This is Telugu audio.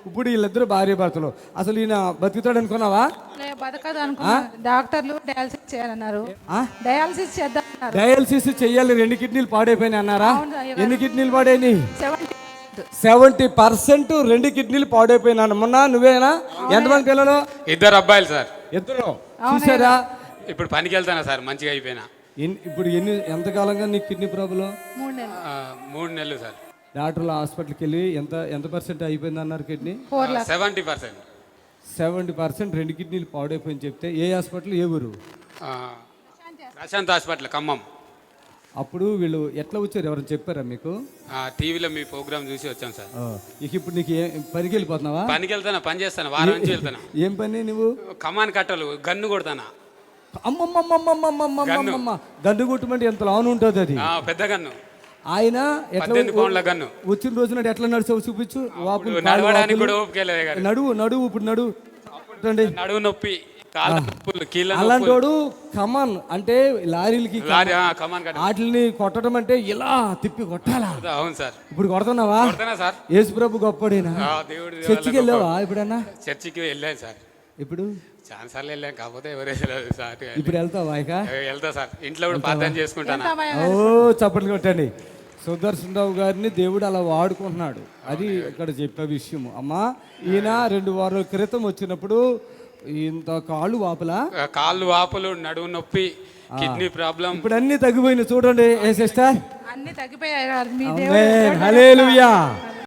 ఇప్పుడు వీళ్ళిద్దరు భార్య భర్తలు. అసలు ఈయన బతుకుతాడు అనుకున్నావా? బతకదు అనుకున్నా. డాక్టర్లు డయాలసిస్ చేయాలన్నారు. డయాలసిస్ చేద్దామన్నారు. డయాలసిస్ చెయ్యాలి, 2 కిడ్నీలు పాడైపోయినాయి అన్నారా? ఎన్ని కిడ్నీలు పాడైనాయి? 70% 2 కిడ్నీలు పాడైపోయినాను. మొన్న నువ్వేనా? ఎంతమంది పిల్లలు? 2 అబ్బాయిలు సార్. 2 చూసారా? ఇప్పుడు పనికి వెళ్తానా సార్, మంచిగా అయిపోయినా. ఇప్పుడు ఎంతకాలంగా నీకు కిడ్నీ ప్రాబ్లం? 3 నెలలు సార్. డాక్టర్ల హాస్పిటల్కి వెళ్ళి ఎంత పర్సెంట్ అయిపోయింది అన్నారు కిడ్నీ? 70%. 70% 2 కిడ్నీలు పాడైపోయింది చెప్తే ఏ హాస్పిటల్, ఏ ఊరు? ప్రశాంత్ హాస్పిటల్ ఖమ్మం. అప్పుడు వీళ్ళు ఎట్లా వచ్చారు, ఎవరైనా చెప్పారా మీకు? టీవీలో మీ ప్రోగ్రామ్ చూసి వచ్చాం సార్. ఇప్పుడు నీకు పనికి వెళ్ళిపోతున్నావా? పనికి వెళ్తానా, పని చేస్తాను, వారం నుంచి వెళ్తాను. ఏం పని నువ్వు? కమాన్ కట్టలు, గన్ను కొడతానా. అమ్మమ్మమ్మమ్మమ్మమ్మమ్మ, గన్ను కొట్టమంటే ఎంత లాను ఉంటుంది అది, పెద్ద గన్ను. ఆయన 18 పౌండ్ల గన్ను. వచ్చిన రోజు నాడు ఎట్లా నడిచావు చూపించు. నడవడానికి కూడా ఓపిక లేదు. నడువు ఇప్పుడు నడువు నొప్పి, అలాంటోడు కమాన్ అంటే లారీలకి వాటిని కొట్టడం అంటే ఇలా తిప్పి కొట్టాలా? అవును సార్. ఇప్పుడు కొడుతున్నావా? సార్. యేసు ప్రభు గొప్పడేనా? చర్చికి వెళ్ళావా ఎప్పుడన్నా? చర్చికి వెళ్ళాను సార్. ఇప్పుడు చాలా సార్లు వెళ్ళాను, కాకపోతే ఎవరే సార్. ఇప్పుడు వెళ్తావా? ఇక వెళ్తా సార్. ఇంట్లో కూడా ప్రార్థన చేసుకుంటాను. చప్పట్లు కొట్టండి. సుదర్శన్ రావు గారిని దేవుడు అలా వాడుకుంటున్నాడు. అది ఇక్కడ చెప్పే విషయం. అమ్మా, ఈయన 2 వారాల క్రితం వచ్చినప్పుడు ఇంత కాళ్ళు వాపులు, నడువు నొప్పి, కిడ్నీ ప్రాబ్లం. ఇప్పుడు అన్ని తగ్గిపోయినాయి చూడండి. ఏ సిస్టర్, అన్ని తగ్గిపోయాయి. హల్లెలూయా.